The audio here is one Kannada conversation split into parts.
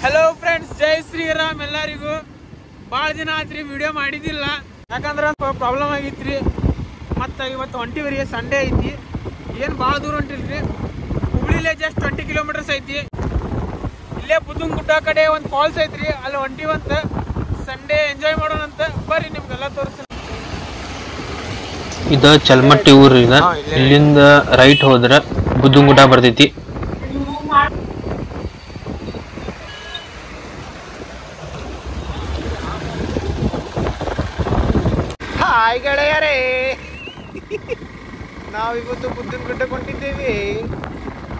ಹಲೋ ಫ್ರೆಂಡ್ಸ್, ಜೈ ಶ್ರೀರಾಮ್ ಎಲ್ಲರಿಗೂ. ಭಾಳ ದಿನ ಆತ್ರಿ ವಿಡಿಯೋ ಮಾಡಿದ್ದಿಲ್ಲ, ಯಾಕಂದ್ರೆ ಪ್ರಾಬ್ಲಮ್ ಆಗಿತ್ರಿ. ಮತ್ತು ಇವತ್ತು ಹೊಂಟಿವ್ರಿ, ಸಂಡೇ ಐತಿ. ಏನು ಭಾಳ ದೂರ ಹೊಂಟಿಲ್ರಿ, ಹುಬ್ಳಿಲೇ ಜಸ್ಟ್ 20 ಕಿಲೋಮೀಟರ್ಸ್ ಐತಿ. ಇಲ್ಲೇ ಬುದ್ದಂಗುಡ್ಡ ಕಡೆ ಒಂದು ಫಾಲ್ಸ್ ಐತ್ರಿ, ಅಲ್ಲಿ ಹೊಂಟಿವಂತ. ಸಂಡೇ ಎಂಜಾಯ್ ಮಾಡೋಣಂತ ಬರ್ರಿ, ನಿಮ್ಗೆಲ್ಲ ತೋರಿಸ್ತೀನಿ. ಇದು ಚಲ್ಮಟ್ಟಿ ಊರು. ಇಲ್ಲಿಂದ ರೈಟ್ ಹೋದ್ರೆ ಬುದ್ದಂಗುಡ್ಡ ಬರ್ತೈತಿ. ಹಾಯ್ ಗೆಳೆಯರೇ, ನಾವಿವತ್ತು ಬುದ್ದಂಗುಡ್ಡಕ್ಕೆ ಹೊಂಟಿದ್ದೇವೆ.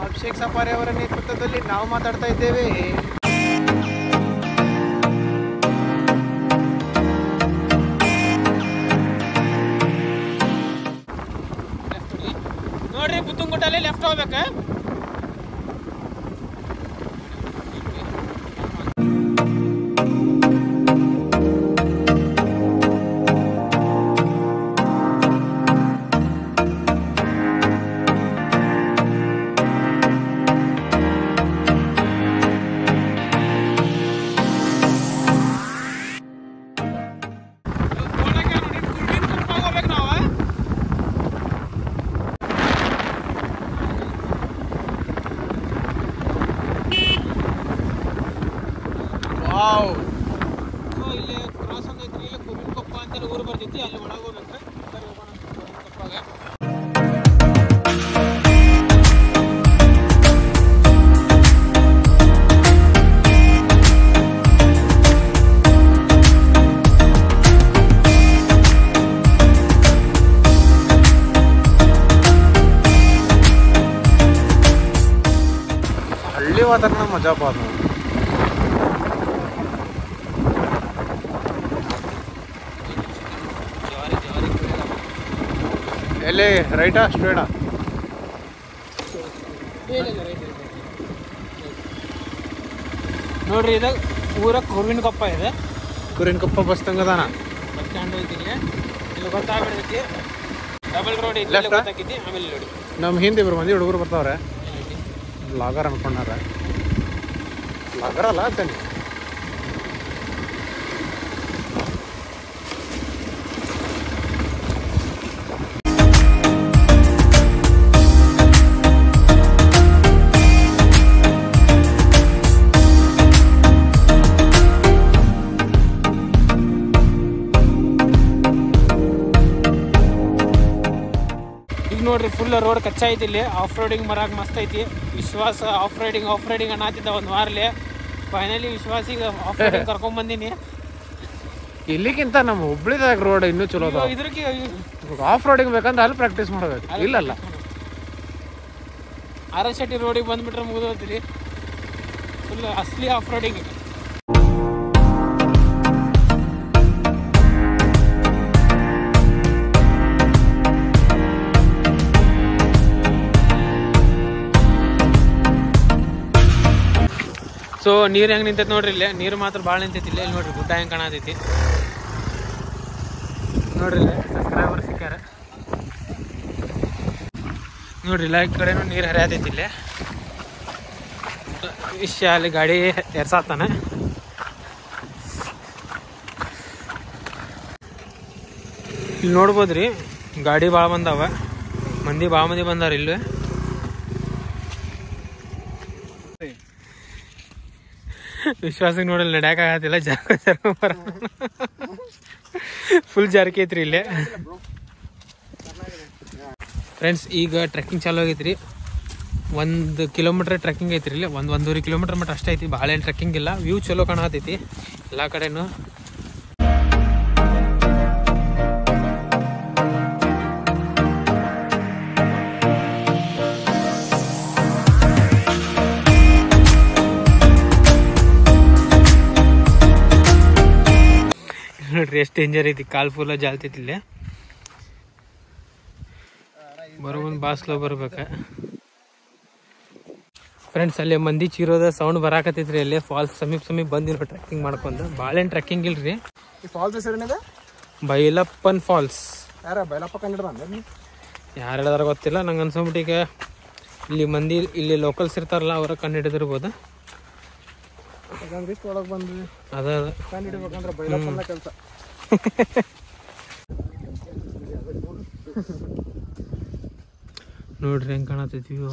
ಅಭಿಷೇಕ್ ಸಫಾರಿ ಅವರ ನೇತೃತ್ವದಲ್ಲಿ ನಾವು ಮಾತಾಡ್ತಾ ಇದ್ದೇವೆ. ನೋಡ್ರಿ, ಬುದ್ದಂಗುಡ್ಡಲ್ಲಿ ಲೆಫ್ಟ್ ಹೋಗ್ಬೇಕು. ಸೊ ಇಲ್ಲಿ ಕ್ರಾಸ್ ಒಂದೈತ್ರಿ, ಇಲ್ಲಿ ಕುರಿನ ಕೊಪ್ಪ ಅಂತ ಊರು ಬರ್ತೈತಿ, ಅಲ್ಲಿ ಒಳಗೆ ಹೋಗ್ಬೇಕು. ಕೊಪ್ಪಗೆ ಹಳ್ಳಿ ವಾತಾವರಣ ಮಜಾ ಪಾದ. ಎಲ್ಲಿ ರೈಟಾ ಸ್ಟ್ರೇಟಾ? ನೋಡ್ರಿ, ಇದು ಊರ ಕುರುವಿನ ಕೊಪ್ಪ ಇದೆ. ಕುರಿನ ಕೊಪ್ಪ ಬಸ್ ತಂಗದಾನ. ಬಸ್ ಸ್ಟ್ಯಾಂಡ್ ಐತಿ, ಇಲ್ಲಿ ಗೊತ್ತಾಗ್ಬಿಡ್ತೈತಿ. ಡಬಲ್ ರೋಡ್ ಐತಿ, Left ಆ? ಗೊತ್ತಾಕೈತಿ. ಆಮೇಲೆ ನೋಡಿ, ನಮ್ಮ ಹಿಂದೆ ಇಬ್ರು ಮಂದಿ ಹುಡುಗರು ಬರ್ತಾವ್ರೆ. ಲಾಗರ್ ಅನ್ಕೊಂಡಾರ. ಲಾಗರ್ ಅಲ್ಲ ಅಂತಾನೆ. ನೋಡ್ರಿ, ಫುಲ್ ರೋಡ್ ಕಚ್ಚಾ ಐತಿ. ಇಲ್ಲಿ ಆಫ್ ರೋಡಿಂಗ್ ಮರಾಕ್ ಮಸ್ತ್ ಐತಿ. ವಿಶ್ವಾಸ ಆಫ್ ರೈಡಿಂಗ್ ಅನ್ನತ್ತಿದ್ದ ಒಂದು ವಾರಲೆ. ಫೈನಲಿ ವಿಶ್ವಾಸಿಗೆ ಆಫ್ ರೈಡಿಂಗ್ ಕರ್ಕೊಂಡ್ ಬಂದಿನಿ. ಇಲ್ಲಿಗಿಂತ ನಮ್ಮ ಹುಬ್ಳಿದಾಗ ರೋಡ್ ಇನ್ನೂ ಚಲೋ ಅದಾವ. ಇದ್ರಿಗೆ ಆಫ್ ರೋಡಿಂಗ್ ಬೇಕಂದ್ರೆ ಅಲ್ಲಿ ಪ್ರಾಕ್ಟೀಸ್ ಮಾಡಬೇಕು. ಇಲ್ಲಲ್ಲ, ಆರಶೆಟ್ಟಿ ರೋಡಿಗೆ ಬಂದ್ಬಿಟ್ರೆ ಮುಗಿದೋತ್ರಿ. ಫುಲ್ ಅಸ್ಲಿ ಆಫ್ ರೋಡಿಂಗ್. ಸೊ ನೀರು ಹೆಂಗೆ ನಿಂತೈತೆ ನೋಡ್ರಿ, ಇಲ್ಲೇ ನೀರು ಮಾತ್ರ ಭಾಳ ನಿಂತೈತಿ. ಇಲ್ಲಿ ನೋಡ್ರಿ, ಗುಡ್ಡ ಹೆಂಗೆ ಕಾಣತೈತಿ ನೋಡ್ರಿ. ಇಲ್ಲೇ ಸಬ್ಸ್ಕ್ರೈಬರ್ ಸಿಕ್ಕ್ಯಾರ ನೋಡ್ರಿ. ಇಲ್ಲ ಈ ಕಡೆನೂ ನೀರು ಹರಿಯತೈತಿ. ಇಲ್ಲೇ ವಿಷಯ, ಅಲ್ಲಿ ಗಾಡಿ ಎರ್ಸಾತಾನೆ. ಇಲ್ಲಿ ನೋಡ್ಬೋದ್ರಿ, ಗಾಡಿ ಭಾಳ ಬಂದಾವ, ಭಾಳ ಮಂದಿ ಬಂದಾರ. ಇಲ್ಲಿ ವಿಶ್ವಾಸಕ್ಕೆ ನೋಡಲ್ಲ, ನಡ್ಯಾಕ ಆಗತ್ತಿಲ್ಲ. ಫುಲ್ ಜಾರಕಿ ಐತ್ರಿ ಇಲ್ಲೇ. ಫ್ರೆಂಡ್ಸ್, ಈಗ ಟ್ರೆಕ್ಕಿಂಗ್ ಚಾಲು ಆಗೈತ್ರಿ. 1 ಕಿಲೋಮೀಟರ್ ಟ್ರೆಕ್ಕಿಂಗ್ ಐತ್ರಿ. ಇಲ್ಲಿ 1-1.5 ಕಿಲೋಮೀಟರ್ ಮಟ್ಟ ಅಷ್ಟೇ ಐತಿ. ಭಾಳ ಏನು ಟ್ರೆಕ್ಕಿಂಗ್ ಇಲ್ಲ. ವ್ಯೂ ಚಲೋ ಕಾಣತೈತಿ ಎಲ್ಲ ಕಡೆನೂ. ನೋಡ್ರಿ ಎಷ್ಟು ಡೇಂಜರ್ ಐತಿ, ಕಾಲ್ ಫುಲ್ಲ ಜಾಲ್ತೈತಿ. ಇಲ್ಲೇ ಬರೋಬಂದು ಬಾ ಸ್ಲೋ ಬರ್ಬೇಕ. ಫ್ರೆಂಡ್ಸ್, ಅಲ್ಲಿ ಮಂದಿ ಚೀರೋದ ಸೌಂಡ್ ಬರಾಕತ್ತೈತ್ರಿ. ಅಲ್ಲಿ ಫಾಲ್ಸ್ ಸಮೀಪ ಬಂದಿರೋ ಟ್ರೆಕ್ಕಿಂಗ್ ಮಾಡ್ಕೊಂಡು. ಭಾಳ ಏನು ಟ್ರೆಕ್ಕಿಂಗ್ ಇಲ್ರಿ. ಫಾಲ್ಸ್ ಹೆಸರೇನಿದೆ? ಬೈಲಪ್ಪನ್ ಫಾಲ್ಸ್. ಯಾರ ಬೈಲಪ್ಪ ಕಂಡಿಡ್ದ? ಯಾರು ಹೇಳಿದಾರ ಗೊತ್ತಿಲ್ಲ. ನಂಗೆ ಅನ್ಸೋಬಿಟ್ಟು ಈಗ ಇಲ್ಲಿ ಮಂದಿ ಇಲ್ಲಿ ಲೋಕಲ್ಸ್ ಇರ್ತಾರಲ್ಲ ಅವರ ಕಂಡು ಹಿಡಿದಿರ್ಬೋದು. ಇಷ್ಟು ಒಳಗೆ ಬಂದ್ವಿ ಅದ ಕಂಡು ಹಿಡಿಬೇಕಂದ್ರೆ ಬೈಲಪ್ಪಲ್ಲ ಕೆಲಸ. ನೋಡ್ರಿ ಹೆಂಗೆ ಕಾಣತೈತಿ ವ್ಯೂ.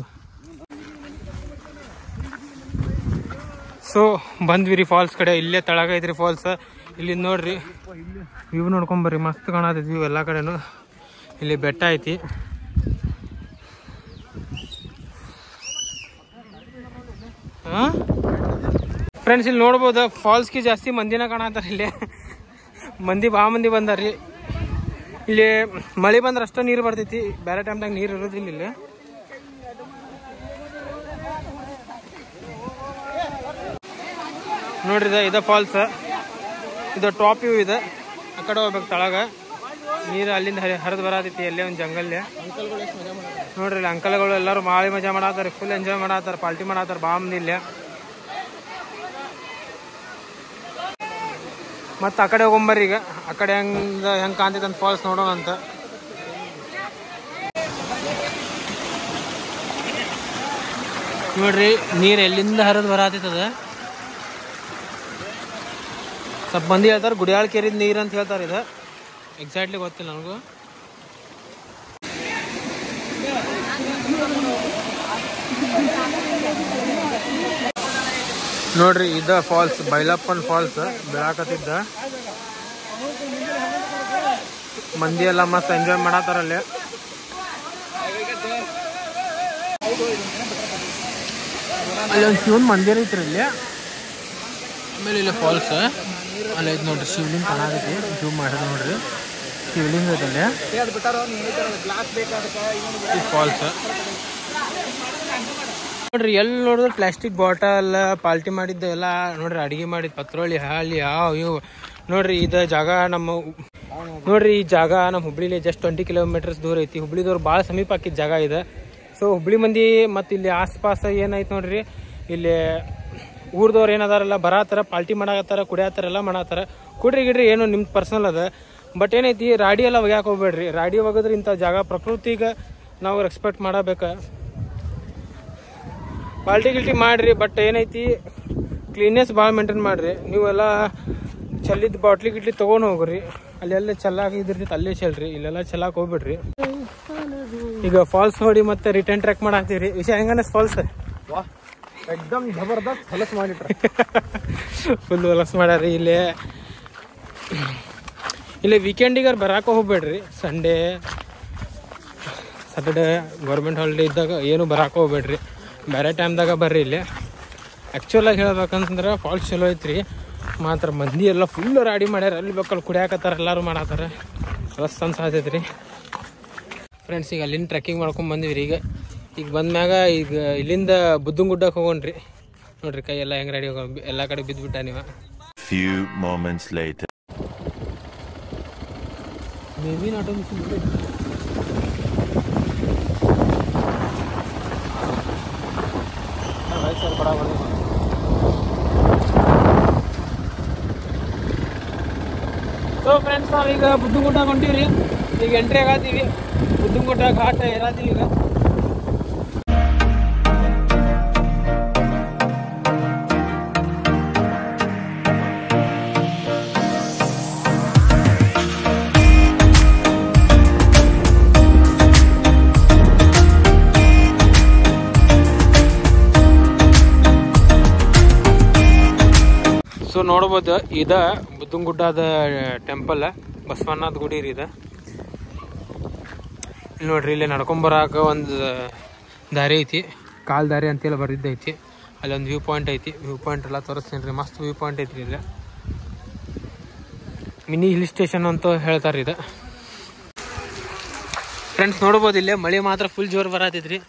ಸೊ ಬಂದ್ವಿ ರೀ ಫಾಲ್ಸ್ ಕಡೆ. ಇಲ್ಲೇ ತಳಗ ಐತ್ರಿ ಫಾಲ್ಸ್. ಇಲ್ಲಿ ನೋಡ್ರಿ ವ್ಯೂ ನೋಡ್ಕೊಂಬರ್ರಿ, ಮಸ್ತ್ ಕಾಣತೈತಿ ವ್ಯೂ ಎಲ್ಲ ಕಡೆನೂ. ಇಲ್ಲಿ ಬೆಟ್ಟ ಐತಿ. ಫ್ರೆಂಡ್ಸ್ ಇಲ್ಲಿ ನೋಡ್ಬೋದು ಫಾಲ್ಸ್ಗೆ ಜಾಸ್ತಿ ಮಂದಿನ ಕಾಣತ್ತಾರ. ಇಲ್ಲಿ ಭಾಳ ಮಂದಿ ಬಂದಾರ್ರಿ. ಇಲ್ಲಿ ಮಳೆ ಬಂದ್ರೆ ಅಷ್ಟ ನೀರು ಬರ್ತೈತಿ, ಬೇರೆ ಟೈಮ್ದಾಗ ನೀರು ಇರೋದಿಲ್ಲ ಇಲ್ಲಿ. ನೋಡ್ರಿ ಇದ ಫಾಲ್ಸ್, ಇದು ಟಾಪ್ ವ್ಯೂ ಇದೆ. ಆ ಕಡೆ ಹೋಗ್ಬೇಕು ತಳಗ, ನೀರು ಅಲ್ಲಿಂದ ಹರಿದು ಬರತೈತಿ. ಎಲ್ಲೇ ಒಂದು ಜಂಗಲ್ ನೋಡ್ರಿ. ಇಲ್ಲಿ ಅಂಕಲ್ಗಳು ಎಲ್ಲರೂ ಭಾಳ ಮಜಾ ಮಾಡತ್ತಾರ, ಫುಲ್ ಎಂಜಾಯ್ ಮಾಡತ್ತಾರ, ಪಾರ್ಟಿ ಮಾಡತ್ತಾರ ಭಾಳ ಮಂದಿ ಇಲ್ಲಿ. ಮತ್ತು ಆ ಕಡೆ ಹೋಗೊಂಬರ್ರಿ. ಈಗ ಆ ಕಡೆ ಹೆಂಗೆ ಕಾಣ್ತೈತೆ ಅಂತ ಫಾಲ್ಸ್ ನೋಡೋಣ ಅಂತ. ನೋಡ್ರಿ ನೀರು ಎಲ್ಲಿಂದ ಹರಿದು ಬರತೈತದ. ಸ್ವಲ್ಪ ಮಂದಿ ಹೇಳ್ತಾರೆ ಗುಡಿಯಾಳ ಕೆರಿದ ನೀರು ಅಂತ ಹೇಳ್ತಾರೆ. ಇದು ಎಕ್ಸಾಕ್ಟ್ಲಿ ಗೊತ್ತಿಲ್ಲ ನನಗೂ. ನೋಡ್ರಿ ಇದ ಫಾಲ್ಸ್, ಬೈಲಪ್ಪನ್ ಫಾಲ್ಸ್ ಬೆಳಕತ್ತಿದ್ದ. ಮಂದಿ ಎಲ್ಲ ಮಸ್ತ್ ಎಂಜಾಯ್ ಮಾಡತ್ತಾರಲ್ಲಿ. ಅಲ್ಲಿ ಒಂದು ಶಿವನ್ ಮಂದಿರ ಐತ್ರಿ ಇಲ್ಲಿ. ಆಮೇಲೆ ಇಲ್ಲ ಫಾಲ್ಸ್ ಅಲ್ಲಿ ಐತೆ ನೋಡ್ರಿ, ಶಿವಲಿಂಗ ಕಾಣತೈತಿ. ಜೂಮ್ ಮಾಡಿದ್ರೆ ನೋಡ್ರಿ ಶಿವಲಿಂಗ ಐತಲ್ಲಿ. ಫಾಲ್ಸ್ ನೋಡ್ರಿ ಎಲ್ಲಿ ನೋಡಿದ್ರೆ ಪ್ಲಾಸ್ಟಿಕ್ ಬಾಟಲ್ ಪಾಲ್ಟಿ ಮಾಡಿದ್ದು ಎಲ್ಲ ನೋಡ್ರಿ. ಅಡಿಗೆ ಮಾಡಿದ ಪತ್ರೋಳಿ ಹಾಲಿ ಇವು ನೋಡ್ರಿ. ಇದು ಜಾಗ ನೋಡ್ರಿ ಈ ಜಾಗ ನಮ್ಮ ಹುಬ್ಳಿಲಿ ಜಸ್ಟ್ 20 ಕಿಲೋಮೀಟರ್ಸ್ ದೂರ ಐತಿ. ಹುಬ್ಳಿದವ್ರು ಭಾಳ ಸಮೀಪ ಹಾಕಿದ ಜಾಗ ಇದೆ. ಸೊ ಹುಬ್ಳಿ ಮಂದಿ ಮತ್ತು ಇಲ್ಲಿ ಆಸ್ಪಾಸ ಏನೈತೆ ನೋಡ್ರಿ, ಇಲ್ಲಿ ಊರ್ದವ್ರು ಏನದಾರಲ್ಲ ಬರತ್ತಾರ, ಪಾಲ್ಟಿ ಮಾಡಾಕತ್ತಾರ, ಕುಡಿಯತ್ತಾರ, ಎಲ್ಲ ಮಾಡತ್ತಾರ. ಕುಡ್ರಿ ಗಿಡ್ರಿ ಏನು ನಿಮ್ದು ಪರ್ಸನಲ್ ಅದ. ಬಟ್ ಏನೈತಿ ರಾಡಿ ಎಲ್ಲ ಒಗ್ಯಾಕೆ ಹೋಗ್ಬೇಡ್ರಿ. ರಾಡಿ ಒಗದ್ರೆ ಇಂಥ ಜಾಗ ಪ್ರಕೃತಿಗೆ ನಾವು ರೆಸ್ಪೆಕ್ಟ್ ಮಾಡಬೇಕು. ಪಾಲ್ಟಿ ಗಿಲ್ಟಿ ಮಾಡಿರಿ, ಬಟ್ ಏನೈತಿ ಕ್ಲೀನ್ನೆಸ್ ಭಾಳ ಮೇಂಟೈನ್ ಮಾಡಿರಿ. ನೀವೆಲ್ಲ ಚಲ್ಲಿದ್ದು ಬಾಟ್ಲಿ ಗಿಟ್ಲಿ ತೊಗೊಂಡು ಹೋಗ್ರಿ. ಅಲ್ಲೆಲ್ಲ ಚೆಲ್ಲಾಕ ಇದ್ರೈತಿ ಅಲ್ಲೇ ಚೆಲ್ರಿ, ಇಲ್ಲೆಲ್ಲ ಚೆಲ್ಲಾಕ ಹೋಗ್ಬಿಡ್ರಿ. ಈಗ ಫಾಲ್ಸ್ ನೋಡಿ ಮತ್ತೆ ರಿಟರ್ನ್ ಟ್ರ್ಯಾಕ್ ಮಾಡಾಕ್ತೀವಿ. ವಿಷಯ ಹೆಂಗನ ಫಾಲ್ಸ್ ಎಕ್ದಮ್ ಜಬರ್ದಸ್ತ್ ಹೊಲಸು ಮಾಡಿಟ್ರ. ಫುಲ್ ಹೊಲಸು ಮಾಡ್ಯಾರಿ. ಇಲ್ಲೇ ವೀಕೆಂಡಿಗಾರು ಬರಾಕ ಹೋಗ್ಬೇಡ್ರಿ. ಸಂಡೇ ಸ್ಯಾಟರ್ಡೇ ಗೌರ್ಮೆಂಟ್ ಹಾಲಿಡೇ ಇದ್ದಾಗ ಏನು ಬರಾಕ ಹೋಗ್ಬೇಡ್ರಿ. ಬೇರೆ ಟೈಮ್ದಾಗ ಬರ್ರಿ. ಇಲ್ಲಿ ಆ್ಯಕ್ಚುಲಾಗಿ ಹೇಳ್ಬೇಕಂತಂದ್ರೆ ಫಾಲ್ಸ್ ಚಲೋ ಐತ್ರಿ. ಮಾತ್ರ ಮಂದಿ ಎಲ್ಲ ಫುಲ್ ರಾಡಿ ಮಾಡ್ಯಾರ. ಅಲ್ಲಿ ಬೇಕಲ್ಲಿ ಕುಡಿಯಾಕತ್ತಾರ, ಎಲ್ಲರೂ ಮಾಡತ್ತಾರ. ರಸ್ ಅನ್ಸಾತೈತ್ರಿ ಫ್ರೆಂಡ್ಸ್. ಈಗ ಅಲ್ಲಿಂದ ಟ್ರೆಕ್ಕಿಂಗ್ ಮಾಡ್ಕೊಂಡು ಬಂದಿವಿ ರೀ. ಈಗ ಬಂದ್ಮ್ಯಾಗ ಈಗ ಇಲ್ಲಿಂದ ಬುದ್ಧನ ಗುಡ್ಡಕ್ಕೆ ಹೋಗೋಣ್ರಿ. ನೋಡ್ರಿ ಕೈ ಎಲ್ಲ ಹೆಂಗೆ ರೆಡಿ ಹೋಗೋ, ಎಲ್ಲ ಕಡೆ ಬಿದ್ದುಬಿಟ್ಟ ನೀವು. Few moments later. Maybe not so friends, ನಾವೀಗ ಬುದ್ಧನ ಗುಡ್ಡ ಹೊಂಟೀವಿ. ಈಗ ಎಂಟ್ರಿ ಆಗತ್ತೀವಿ. ಬುದ್ಧನ ಗುಡ್ಡ ಘಾಟ ಏರಾತೀವಿ ಈಗ. ಸೊ ನೋಡ್ಬೋದು ಇದ ಬುದ್ಧನ ಗುಡ್ಡದ ಟೆಂಪಲ್, ಬಸವಣ್ಣದ ಗುಡಿ ರೀ ಇದು. ಇಲ್ಲಿ ನೋಡ್ರಿ, ಇಲ್ಲಿ ನಡ್ಕೊಂಬರಾಕ ಒಂದು ದಾರಿ ಐತಿ, ಕಾಲ್ ದಾರಿ ಅಂತೆಲ್ಲ ಬರೆದಿದ್ದೈತಿ. ಅಲ್ಲಿ ಒಂದು ವ್ಯೂ ಪಾಯಿಂಟ್ ಐತಿ. ವ್ಯೂ ಪಾಯಿಂಟ್ ಎಲ್ಲ ತೋರಿಸ್ತೀನಿ ರೀ. ಮಸ್ತ್ ವ್ಯೂ ಪಾಯಿಂಟ್ ಐತ್ರಿ. ಇಲ್ಲಿ ಮಿನಿ ಹಿಲ್ ಸ್ಟೇಷನ್ ಅಂತ ಹೇಳ್ತಾರೆ ಇದು. ಫ್ರೆಂಡ್ಸ್ ನೋಡ್ಬೋದು ಇಲ್ಲೇ ಮಳೆ ಮಾತ್ರ ಫುಲ್ ಜೋರು ಬರತೈತ್ರಿ.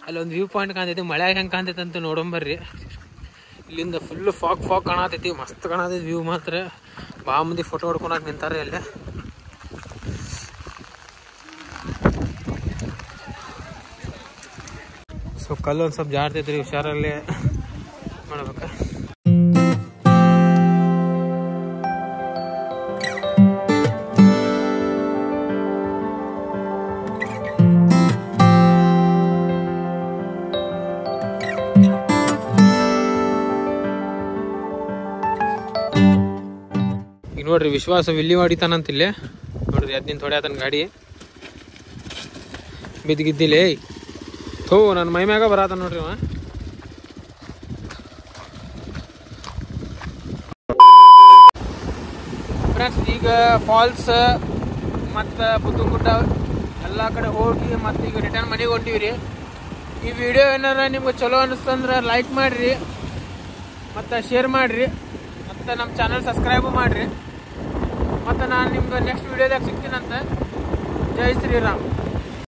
ಅಲ್ಲಿ ಒಂದು ವ್ಯೂ ಪಾಯಿಂಟ್ ಕಾಣ್ತೈತಿ. ಮಳೆ ಹೆಂಗೆ ಕಾಣ್ತೈತೆ ಅಂತ ನೋಡಂಬರ್ರಿ. ಇಲ್ಲಿಂದ ಫುಲ್ ಫಾಗ್ ಕಾಣತೈತಿ. ಮಸ್ತ್ ಕಾಣತೈತಿ ವ್ಯೂ ಮಾತ್ರ. ಭಾಳ ಮಂದಿ ಫೋಟೋ ಹೊಡ್ಕೊಳಕ್ಕೆ ನಿಂತಾರೆ ಅಲ್ಲೇ. ಸೊ ಕಲ್ಲು ಒಂದು ಸ್ವಲ್ಪ ಜಾರ್ತೈತ್ರಿ, ಹುಷಾರಲ್ಲಿ ಮಾಡ್ಬೇಕು. ಈಗ ನೋಡ್ರಿ ವಿಶ್ವಾಸ ವಿಲ್ಲಿ ಹೊಡಿತಾನಂತಿಲ್ಲೇ ನೋಡ್ರಿ ಅದ್ದಿನ ಥೋಡೆ ಆತನ ಗಾಡಿ ಬಿದ್ದಿಗಿದ್ದಿಲ್ಲ ಥೋ ನನ್ನ ಮೈ ಮ್ಯಾಗ ಬರತ್ತ ನೋಡ್ರಿ ಅವ ಫ್ರೆಂಡ್ಸ್ ಈಗ ಫಾಲ್ಸ್ ಮತ್ತು ಬುದ್ಧಗುಡ್ಡ ಎಲ್ಲ ಕಡೆ ಹೋಗಿ ಮತ್ತು ಈಗ ರಿಟರ್ನ್ ಮನೆಗೆ ಹೊಂಟೀವಿ ರೀ ಈ ವಿಡಿಯೋ ಏನಾರ ನಿಮ್ಗೆ ಚಲೋ ಅನಿಸ್ತಂದ್ರೆ ಲೈಕ್ ಮಾಡಿರಿ ಮತ್ತು ಶೇರ್ ಮಾಡಿರಿ ಮತ್ತು ನಮ್ಮ ಚಾನಲ್ ಸಬ್ಸ್ಕ್ರೈಬು ಮಾಡಿರಿ ಮತ್ತು ನಾನು ನಿಮ್ಗೆ ನೆಕ್ಸ್ಟ್ ವಿಡಿಯೋದಾಗ ಸಿಗ್ತೀನಂತೆ ಜೈ ಶ್ರೀರಾಮ್.